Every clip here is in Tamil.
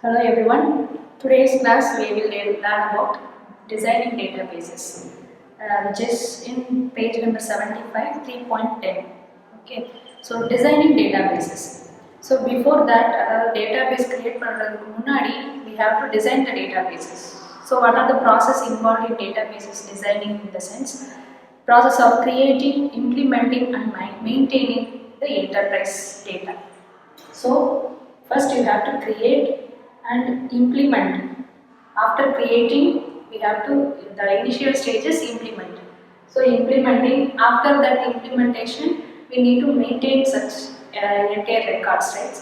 Hello everyone. Today's class we will learn about designing databases, which is in page number 75, 3.10. Okay. So designing databases. So before that, database create பண்றதுக்கு முன்னாடி we have to design the databases. So what are the process involved in databases designing in the sense process of creating, implementing and maintaining the enterprise data. So first you have to create and implement. After creating, we have to, the initial stage is implement. So implementing, after that implementation, we need to maintain such entire records, right?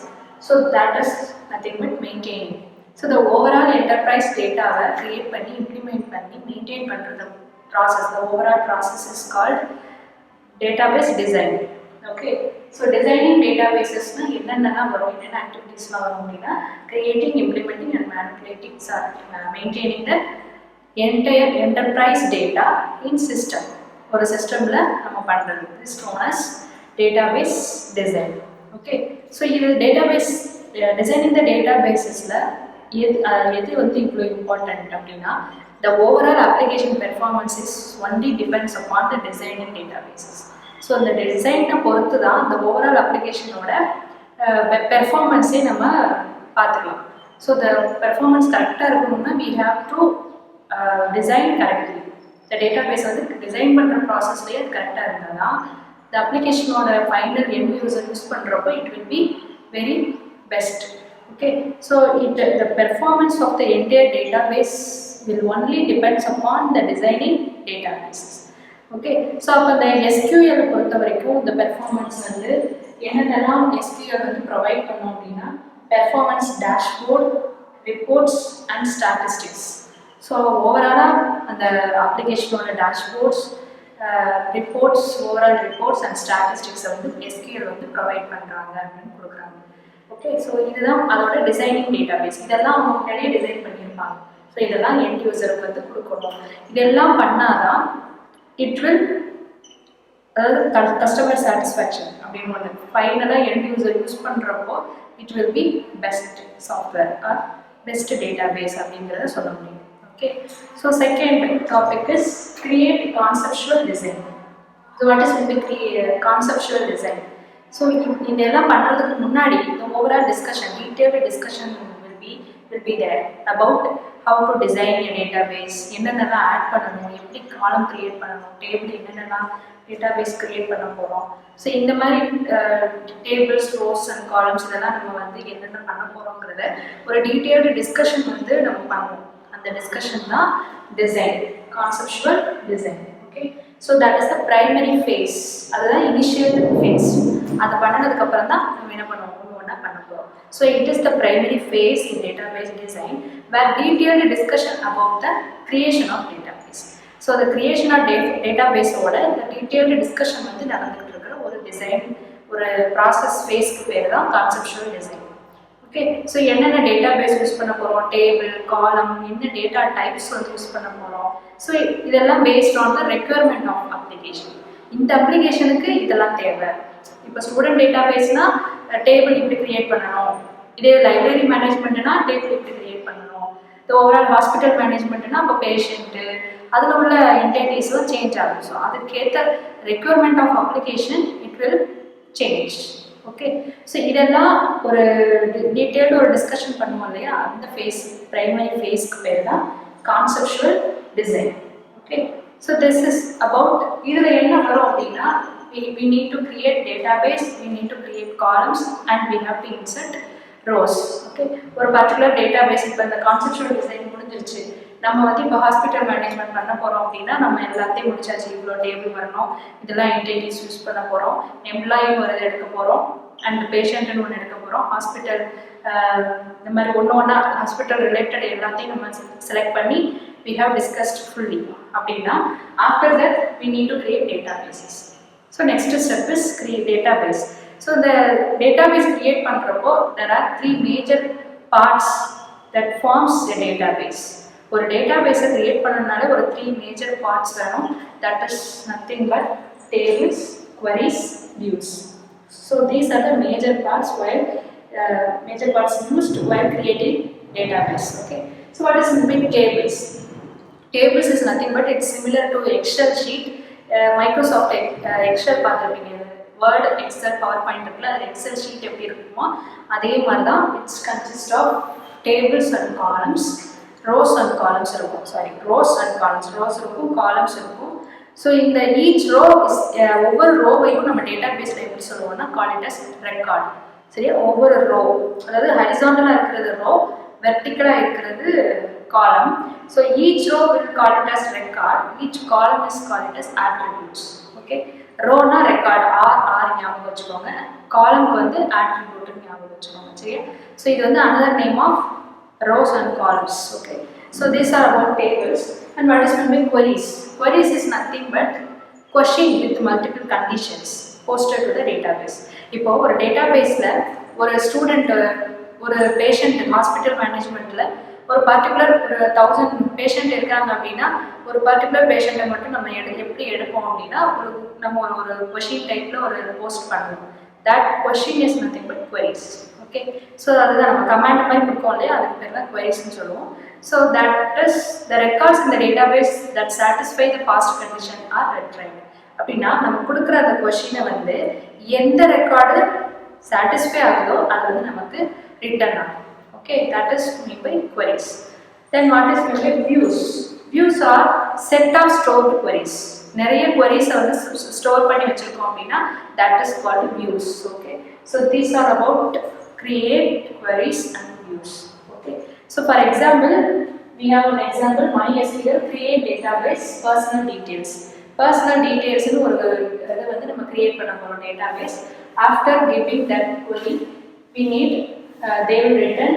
So that is nothing but maintaining. So the overall enterprise data create panni, implement panni, maintain பண்றது process, the overall process is called database design. Okay, so designing databases na என்னென்னலாம் வரும், என்னென்ன ஆக்டிவிட்டீஸ்லாம் வரும் அப்படின்னா creating, implementing and manipulating, maintaining the entire enterprise data in system. ஒரு சிஸ்டம்ல நம்ம பண்றது this known as database design. Okay, so இது database designing the databasesல எது வந்து இவ்வளோ இம்பார்ட்டன்ட் அப்படின்னா the overall application performance is only depends upon the designing databases. So அந்த டிசைனை பொறுத்து தான் அந்த ஓவரால் அப்ளிகேஷனோட பெர்ஃபார்மன்ஸே நம்ம பார்த்துக்கலாம். ஸோ த பெர்ஃபார்மன்ஸ் கரெக்டாக இருக்கணும்னா we have to design correctly. இந்த டேட்டா பேஸ் வந்து டிசைன் பண்ணுற ப்ராசஸ்லேயே அது கரெக்டாக இருந்தால் தான் இந்த அப்ளிகேஷனோட ஃபைனல் எண்ட் யூசர் யூஸ் பண்ணுறப்போ it will be very best. Okay, so the performance of the entire database will only depends upon the designing databases. Okay, so அப்போ இந்த எஸ்கியூஎல் பொறுத்த வரைக்கும் இந்த பெர்ஃபார்மன்ஸ் வந்து என்னென்னலாம் எஸ்கியூஎல் வந்து ப்ரொவைட் பண்ணோம் அப்படின்னா performance dashboard, reports and statistics. So ஓவராலாக அந்த அப்ளிகேஷனோட dashboards, reports, overall reports and ஸ்டாட்டிஸ்டிக்ஸை வந்து எஸ்கியூஎல் வந்து ப்ரொவைட் பண்ணுறாங்க அப்படின்னு கொடுக்குறாங்க. ஓகே, ஸோ இதுதான் அதோட டிசைனிங் டேட்டாபேஸ். இதெல்லாம் அவங்க முன்னாடியே டிசைன் பண்ணியிருப்பாங்க. ஸோ இதெல்லாம் எண்ட் யூசருக்கு வந்து கொடுக்கணும். இதெல்லாம் பண்ணாதான் இட் வில், அதாவது கஸ்டமர் சாட்டிஸ்ஃபேக்ஷன் அப்படின்னு ஒன்று ஃபைனலாக எண்ட் யூசர் யூஸ் பண்ணுறப்போ it will be best software or best database அப்படிங்கிறத சொல்ல முடியும். Okay, so second topic is create conceptual design. So what is will be conceptual design? So இதெல்லாம் பண்ணுறதுக்கு முன்னாடி இந்த overall discussion, detailed discussion will be there about how to design a database, என்னென்னலாம் ஆட் பண்ணணும், எப்படி காலம் கிரியேட் பண்ணணும், டேபிள் என்னென்னலாம் டேட்டாபேஸ் கிரியேட் பண்ண போகிறோம். ஸோ இந்த மாதிரி டேபிள்ஸ், ரோஸ் அண்ட் காலம்ஸ் இதெல்லாம் நம்ம வந்து என்னென்ன பண்ண போகிறோங்கிறத ஒரு டீட்டெயில்டு டிஸ்கஷன் வந்து நம்ம பண்ணுவோம். அந்த டிஸ்கஷன் தான் design, conceptual design. Okay, so that is the primary phase, அதுதான் இனிஷியல் ஃபேஸ். அதை பண்ணினதுக்கப்புறம் தான் நம்ம என்ன பண்ணுவோம், பண்ண போகிறோம். So it is the primary phase in database design where detailed discussion about the creation of database. So the creation of database ஓட the detailed discussion வந்து நடந்துகிட்டு இருக்கிற ஒரு டிசைன், ஒரு ப்ராசஸ் ஃபேஸ்க்கு பேர் தான் கான்செப்சுவல் டிசைன். ஓகே, ஸோ என்னென்ன டேட்டாபேஸ் யூஸ் பண்ண போகிறோம், டேபிள், காலம், என்ன டேட்டா டைப்ஸ் வந்து யூஸ் பண்ண போகிறோம். ஸோ இதெல்லாம் based on the requirement of application. இந்த அப்ளிகேஷனுக்கு இதெல்லாம் தேவை. இப்போ ஸ்டூடெண்ட் டேட்டாபேஸ்னால் டேபிள் இப்படி கிரியேட் பண்ணணும், இதே லைப்ரரி மேனேஜ்மெண்ட்னா டேபிள் இப்படி கிரியேட் பண்ணணும், இது ஓவரால் ஹாஸ்பிட்டல் மேனேஜ்மெண்ட்னா இப்போ பேஷண்ட்டு அதில் உள்ள என்டைட்டிஸ்லாம் சேஞ்ச் ஆகும். ஸோ அதுக்கேற்ற requirement of application it will change. Okay, so இதெல்லாம் ஒரு டீட்டெயில்டு ஒரு டிஸ்கஷன் பண்ணுவோம் இல்லையா, அந்த ஃபேஸ், ப்ரைமரி ஃபேஸ்க்கு பேர் தான் conceptual design. Okay, so this is about, இதில் என்ன வரும் அப்படின்னா we need to create database, we need to create columns and we have to insert rows. Okay, ஒரு பர்டிகுலர் டேட்டாபேஸ், இப்போ இந்த கான்செப்சுவல் டிசைன் முடிஞ்சிருச்சு, நம்ம வந்து இப்போ ஹாஸ்பிட்டல் மேனேஜ்மெண்ட் பண்ண போகிறோம் அப்படின்னா நம்ம எல்லாத்தையும் முடிச்சாச்சு. இவ்வளோ டேபிள் வரணும், இதெல்லாம் என்டைட்டிஸ் யூஸ் பண்ண போகிறோம், எம்ப்ளாயின்னு ஒரு எடுக்க போகிறோம் அண்ட் பேஷண்ட்டுன்னு ஒன்று எடுக்க போகிறோம், ஹாஸ்பிட்டல் இந்த மாதிரி ஒன்றா ஹாஸ்பிட்டல் ரிலேட்டட் எல்லாத்தையும் நம்ம செலக்ட் பண்ணி we have discussed fully அப்படின்னா after that we need to create databases. So next step is create database. So the database create பண்றப்போ there are three major parts that forms a database. ஒரு database create பண்ணனால ஒரு three major parts வேணும். That is nothing but tables, queries, views. So these are the major parts used while creating database. Okay, so what is big tables? Tables is nothing but it's similar to Excel sheet. Microsoft Excel பார்த்துருப்பீங்க, Word, Excel, PowerPoint இருக்குல்ல, அது Excel sheet எப்படி இருக்குமோ அதே மாதிரி தான். It's consist of tables and columns, rows and columns இருக்கும். rows and columns, rows இருக்கும், columns இருக்கும். ஸோ இந்த each row is ஒவ்வொரு ரோவையும் நம்ம டேட்டா பேஸில் எப்படி சொல்லுவோம்னா call it as record. சரியா, ஒவ்வொரு ரோ, அதாவது ஹரிசாண்டலாக இருக்கிறது ரோ, வெர்டிக்கலாக இருக்கிறது column. So each row will call it as record, each column is called it as attributes. Okay, row na record r ஞாபகம் வச்சுக்கோங்க, column க்கு வந்து attribute ஞாபகம் வச்சுக்கோங்க. சரியா, so இது வந்து another name of rows and columns. Okay, so these are about tables. And what is meant by queries? Queries is nothing but question with multiple conditions posted to the database. இப்போ ஒரு டேட்டாபேஸ்ல ஒரு ஸ்டூடெண்ட், ஒரு பேஷண்ட், ஹாஸ்பிட்டல் மேனேஜ்மெண்ட்ல ஒரு பர்டிகுலர் ஒரு 1000 பேஷண்ட் இருக்காங்க அப்படின்னா ஒரு பர்டிகுலர் பேஷண்ட்டை மட்டும் நம்ம எப்படி எடுப்போம் அப்படின்னா நம்ம ஒரு கொஷின் டைப்பில் ஒரு போஸ்ட் பண்ணுவோம். That question is nothing but queries. Okay, so அதுதான் நம்ம கமாண்ட் மாதிரி கொடுப்போம் இல்லையா, அதுக்கு பேர் தான் queriesன்னு சொல்லுவோம். So that is the records in the database that satisfy the past condition are retrieved. அப்படின்னா நம்ம கொடுக்குற அந்த கொஷினை வந்து எந்த ரெக்கார்டு சாட்டிஸ்ஃபை ஆகுதோ அது வந்து நமக்கு ரிட்டர்ன் ஆகும். Okay, that is meant by queries. Then what is meant by views? Views are set of stored queries. நிறைய queries வந்து ஸ்டோர் பண்ணி வச்சிருக்கோம் அப்படின்னா that is called views. Okay, so these are about create queries and views. Okay, so for example we have an example MySQL create database personal details. Personal details னு ஒரு இதை வந்து நம்ம create பண்ண போறோம் database. After giving that query we need they will return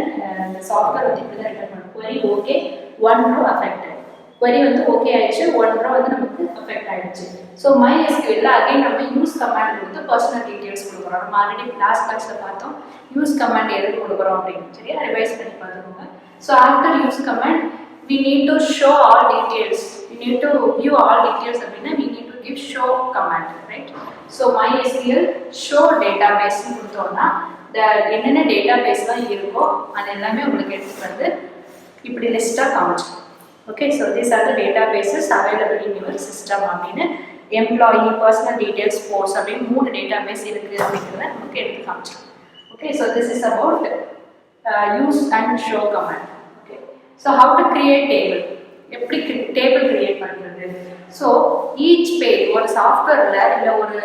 the software வந்து இப்படி தான் ரிட்டர்ன் பண்ணும். query okay, one row affected, query வந்து okay ஆயிடுச்சு, one row வந்து நமக்கு affect ஆயிடுச்சு. ஸோ MySQL அகைன் நம்ம யூஸ் கமாண்ட் கொடுத்து பர்சனல் டீட்டெயில்ஸ் கொடுக்குறோம். நம்ம ஆல்ரெடி லாஸ்ட் கிளாஸில் பார்த்தோம் யூஸ் கமாண்ட் எதுக்கு கொடுக்குறோம் அப்படின்னு, சரியா, ரிவைஸ் பண்ணி பார்த்துக்கோங்க. So after use command we need to show all details, we need to view all details அப்படின்னா we need to give show command, right? So MySQL show database னு கொடுத்தோம்னா என்னென்ன டேட்டாபேஸ்லாம் இருக்கோ அது எல்லாமே உங்களுக்கு எடுத்துகிட்டு வந்து இப்படி லிஸ்ட்டாக காமிச்சிடும். Okay, so these are the databases available in your system அப்படின்னு எம்ப்ளாயி, பர்சனல் டீட்டெயில்ஸ், ஸ்போர்ட்ஸ் அப்படின்னு 3 டேட்டாபேஸ் இருக்குது அப்படிங்கிறத நமக்கு எடுத்து காமிச்சிடும். Okay, so this is about use and show command. Okay, so how to create table, எப்படி டேபிள் கிரியேட் பண்ணுறது. ஸோ ஈச் பேஜ் ஒரு சாஃப்ட்வேரில் இல்லை ஒரு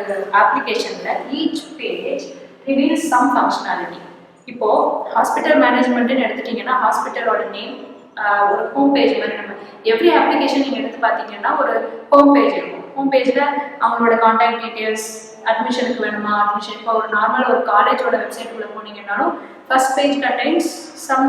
அப்ளிகேஷனில் each page reveals some functionality. இப்போ ஹாஸ்பிட்டல் மேனேஜ்மெண்ட்னு எடுத்துட்டிங்கன்னா ஹாஸ்பிட்டலோட நேம், ஒரு ஹோம் பேஜ் மாதிரி நம்ம எவ்ரி அப்ளிகேஷன் நீங்கள் எடுத்து பார்த்தீங்கன்னா ஒரு ஹோம் பேஜ் இருக்கும். ஹோம் பேஜில் அவங்களோட கான்டாக்ட் டீட்டெயில்ஸ், அட்மிஷனுக்கு வேணுமா அட்மிஷன், இப்போ ஒரு நார்மல் ஒரு காலேஜோட வெப்சைட்டுக்குள்ளே போனீங்கன்னாலும் first page contains some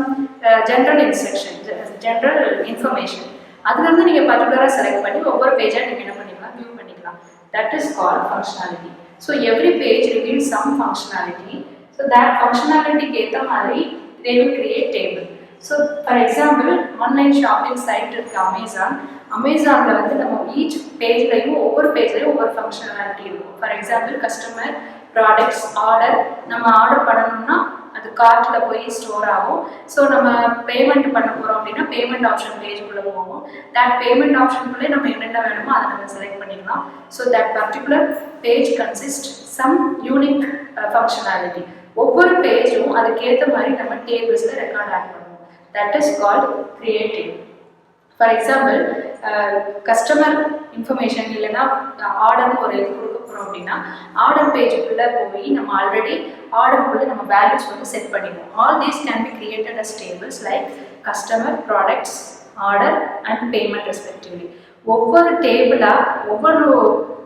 general instruction, general information. அதுலேருந்து நீங்கள் பர்டிகுலராக செலக்ட் பண்ணி ஒவ்வொரு பேஜாக நீங்கள் என்ன பண்ணிக்கலாம், வியூ பண்ணிக்கலாம். That is called functionality. So every page reveals some functionality. So that functionality கேத்த மாதிரி they will create table. So for example online shopping site இருக்கு Amazon. Amazonல வந்து நம்ம each pageலையும் ஒவ்வொரு பேஜ்லையும் ஒவ்வொரு functionality இருக்கும். For example customer, products, order. நம்ம ஆர்டர் பண்ணணும்னா அது கார்ட்ல போய் ஸ்டோர் ஆகும். ஸோ நம்ம பேமெண்ட் பண்ண போகிறோம் அப்படின்னா பேமெண்ட் ஆப்ஷன் பேஜுக்குள்ளே போகும். தட் பேமெண்ட் ஆப்ஷனுக்குள்ளே நம்ம என்னென்ன வேணுமோ அதை நம்ம செலக்ட் பண்ணிக்கலாம். So that particular page consist some unique functionality. ஒவ்வொரு பேஜும் அதுக்கேற்ற மாதிரி நம்ம டேபிள்ஸில் ரெக்கார்ட் ஆட் பண்ணுவோம். That is called creative. For example customer information இல்லைன்னா ஆர்டர்னு ஒரு இது கொடுக்க போகிறோம் அப்படின்னா ஆர்டர் பேஜுக்குள்ளே போய் நம்ம ஆல்ரெடி ஆர்டருக்குள்ளே நம்ம வேல்யூஸ் வந்து செட் பண்ணிடுவோம். All these can be created as tables like customer, products, order and payment respectively. ஒவ்வொரு டேபிளாக ஒவ்வொரு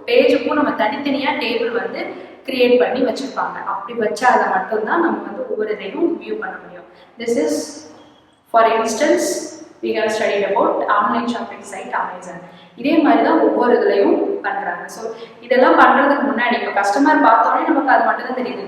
பேஜுக்கும் நம்ம தனித்தனியாக டேபிள் வந்து கிரியேட் பண்ணி வச்சுருப்பாங்க. அப்படி வச்சால் மட்டும்தான் நம்ம வந்து ஒவ்வொரு இதையும் வியூ பண்ண முடியும். This is for instance we have studied about online shopping site Amazon. இதே மாதிரி தான் ஒவ்வொரு இதுலையும் பண்ணுறாங்க. ஸோ இதெல்லாம் பண்ணுறதுக்கு முன்னாடி இப்போ கஸ்டமர் பார்த்தோன்னே நமக்கு அது மட்டும் தான் தெரியுது.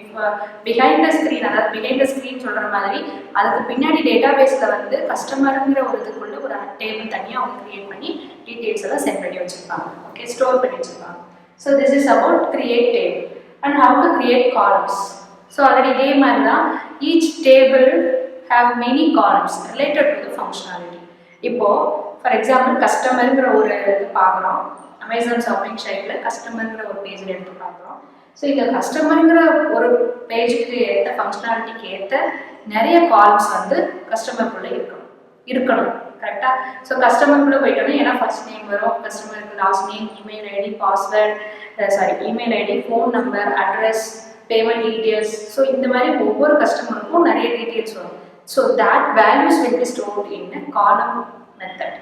இப்போ பிஹைண்ட் த ஸ்க்ரீன், அதாவது பிஹைண்ட் த ஸ்க்ரீன் சொல்கிற மாதிரி அதுக்கு பின்னாடி டேட்டா பேஸில் வந்து கஸ்டமருங்கிற ஒரு இதுக்குள்ளே ஒரு டேபிள் தனியாக அவங்க க்ரியேட் பண்ணி டீட்டெயில்ஸ் எல்லாம் சென்ட் பண்ணி வச்சுருப்பாங்க. ஓகே, ஸ்டோர் பண்ணி வச்சுருப்பாங்க. So this is about create table and how to create columns. So already இதே மாதிரி தான் each table have many columns related to the functionality. இப்போ ஃபார் எக்ஸாம்பிள் கஸ்டமருங்கிற ஒரு இது பார்க்குறோம். அமேசான் ஷாப்பிங் சைட்டில் கஸ்டமருங்கிற ஒரு பேஜில் எடுத்து பார்க்குறோம். ஸோ இந்த கஸ்டமருங்கிற ஒரு பேஜுக்கு ஏற்ற ஃபங்க்ஷனாலிட்டிக்கு ஏற்ற நிறைய காலம்ஸ் வந்து கஸ்டமருக்குள்ளே இருக்கணும் கரெக்டாக. ஸோ கஸ்டமருக்குள்ளே போயிட்டோன்னா ஏன்னா ஃபர்ஸ்ட் நேம் வரும், கஸ்டமருக்கு last name, email ID, password, email ID, phone number, address, payment details. So இந்த மாதிரி ஒவ்வொரு கஸ்டமருக்கும் நிறைய டீட்டெயில்ஸ் வரும். So that values will be stored in a column method.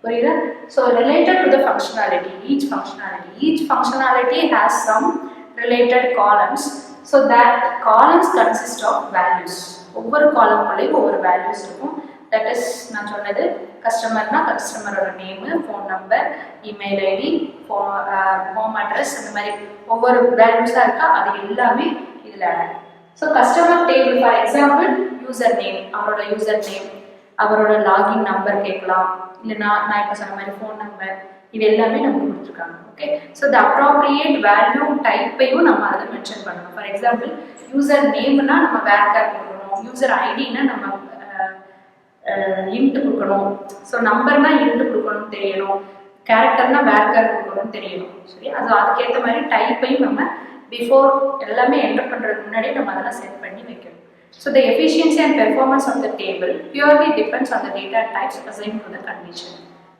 புரியுதா? So related to the functionality, each functionality has some related columns. So that columns consist of values. ஒவ்வொரு காலம்குள்ளேயும் ஒவ்வொரு வேல்யூஸ் இருக்கும். தட் இஸ் நான் சொன்னது கஸ்டமர்னா கஸ்டமரோட name, phone number, email ID, home address, அந்த மாதிரி ஒவ்வொரு வேல்யூஸாக இருக்கா அது எல்லாமே இதில் add. So customer table for example user name, அவரோட யூசர் நேம், அவரோட லாகின் நம்பர் கேட்கலாம், இல்லைனா நான் இப்போ சொன்ன மாதிரி ஃபோன் நம்பர், இது எல்லாமே நமக்கு கொடுத்துருக்காங்க. Okay, so the appropriate value டைப்பையும் நம்ம அதை மென்ஷன் பண்ணணும். ஃபார் எக்ஸாம்பிள் யூசர் நேம்னா நம்ம வேர்கார் கொடுக்கணும், யூசர் ஐடினா நம்ம இன்ட்டு கொடுக்கணும், ஸோ நம்பர்னா இன்ட்டு கொடுக்கணும்னு தெரியணும், கேரக்டர்னா வேர்கார் கொடுக்கணும்னு தெரியணும். சரி, அது அதுக்கேற்ற மாதிரி டைப்பையும் நம்ம பிஃபோர் எல்லாமே என்டர் பண்ணுறதுக்கு முன்னாடியே நம்ம அதெல்லாம் செட் பண்ணி வைக்கணும். So the efficiency and performance of the table purely depends on the data types assigned to the condition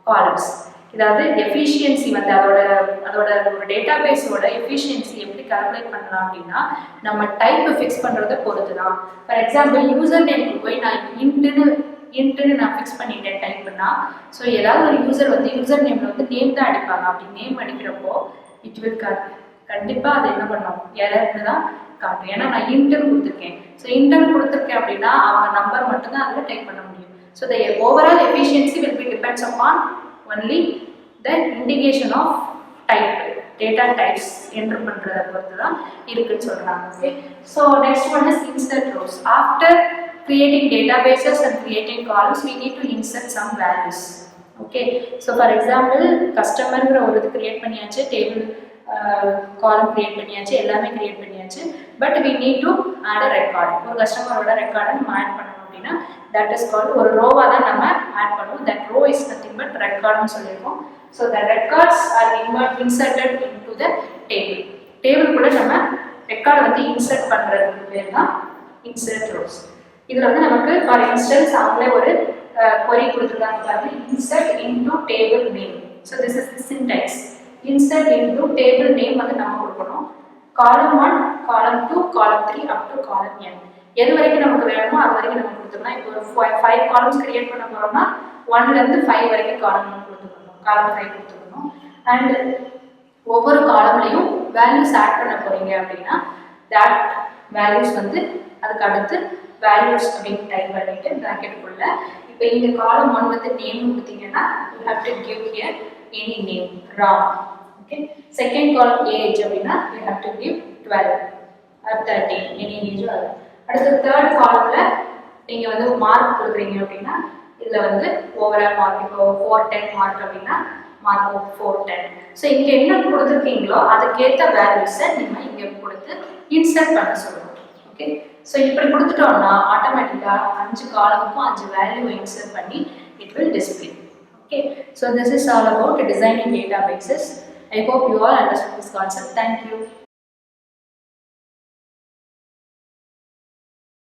columns. இதாவது எஃபிஷியன்சி வந்து அதோட ஒரு டேட்டாபேஸோட எஃபிஷியன்சி எப்படி கால்குலேட் பண்ணலாம் அப்படின்னா நம்ம டைப் ஃபிக்ஸ் பண்ணுறதை பொறுத்து தான். ஃபார் எக்ஸாம்பிள் யூசர் நேமுக்கு போய் நான் இன்ட்டுன்னு நான் ஃபிக்ஸ் பண்ணிட்டேன் டைப்னா, ஸோ ஏதாவது ஒரு யூசர் வந்து யூசர் நேமில் வந்து நேம் தான் அடிப்பாங்க. அப்படி நேம் அடிக்கிறப்போ இட் வில் கண்டிப்பாக அது என்ன பண்ணோம், எரர்னு தான் காட்டும். ஏன்னா நான் இன்டர்ன் கொடுத்துருக்கேன். ஸோ இன்டர்ன் கொடுத்துருக்கேன் அப்படின்னா அவங்க நம்பர் மட்டும்தான் அதில் டைப் பண்ண முடியும். So the overall efficiency will be depends upon only the indication of type, data types enter பண்ணுறதை பொறுத்து தான் இருக்குன்னு சொல்கிறாங்க. Okay, so next one is insert rows. After creating databases and creating columns, we need to insert some values. Okay, so for example customerங்கிற ஒரு இது கிரியேட் பண்ணியாச்சு, டேபிள் காலம் கிரியேட் பண்ணியாச்சு, எல்லாமே கிரியேட் பண்ணியாச்சு. But we need to add a record. ஒரு கஸ்டமரோட ரெக்கார்டை நம்ம ஆட் பண்ணணும் அப்படின்னா that is called ஒரு ரோவாக தான் நம்ம ஆட் பண்ணுவோம். that row is nothing but recordன்னு சொல்லியிருக்கோம். so the records are inserted into the table. டேபிள்குள்ளே நம்ம ரெக்கார்டை வந்து இன்சர்ட் பண்ணுறதுக்கு பேர் தான் இன்சர்ட் ரோஸ். இதில் வந்து நமக்கு ஃபார் இன்ஸ்டன்ஸ் அவங்களே ஒரு query கொடுத்துருக்காங்க பாருங்க, insert into table name. so this is the syntax. insert into table name வந்து நம்ம கொடுக்கணும். column 1, column 2, column 3 up to column n. எது வரைக்கும் நமக்கு வேணுமோ அது வரைக்கும் நம்ம கொடுத்துக்கலாம். இப்போ ஒரு 5 columns கிரியேட் பண்ண போறோம்னா 1 ல இருந்து 5 வரைக்கும் column கொடுத்துக்கணும், column 5 கொடுத்துக்கணும். அண்ட் ஒவ்வொரு காலம்லையும் வேல்யூஸ் ஆட் பண்ண போறீங்க அப்படின்னா that values வந்து அதுக்கு அடுத்து வேல்யூஸ் அப்படின்னு டைப் பண்ணிட்டு ப்ராக்கெட்டுக்குள்ள இப்போ இந்த காலம் 1 வந்து நேம் கொடுத்தீங்கன்னா you have to give here any name, Ram. Okay, second column age அப்படின்னா you have to give 12 or 13 any age. அடுத்து தேர்ட் காலம்ல நீங்க வந்து மார்க் கொடுக்குறீங்க அப்படின்னா இதுல வந்து ஓவரால் மார்க் இப்போ 410 மார்க் அப்படின்னா மார்க் 410. ஸோ இங்க என்ன கொடுத்துருக்கீங்களோ அதுக்கேற்ற வேல்யூஸை நீங்க இங்க கொடுத்து இன்சர்ட் பண்ண சொல்லணும். ஓகே, ஸோ இப்படி கொடுத்துட்டோம்னா ஆட்டோமேட்டிக்காக 5 காலமுக்கும் 5 வேல்யூ இன்சர்ட் பண்ணி it will display. Okay, so this is all about designing databases. I hope you all understand this concept. Thank you.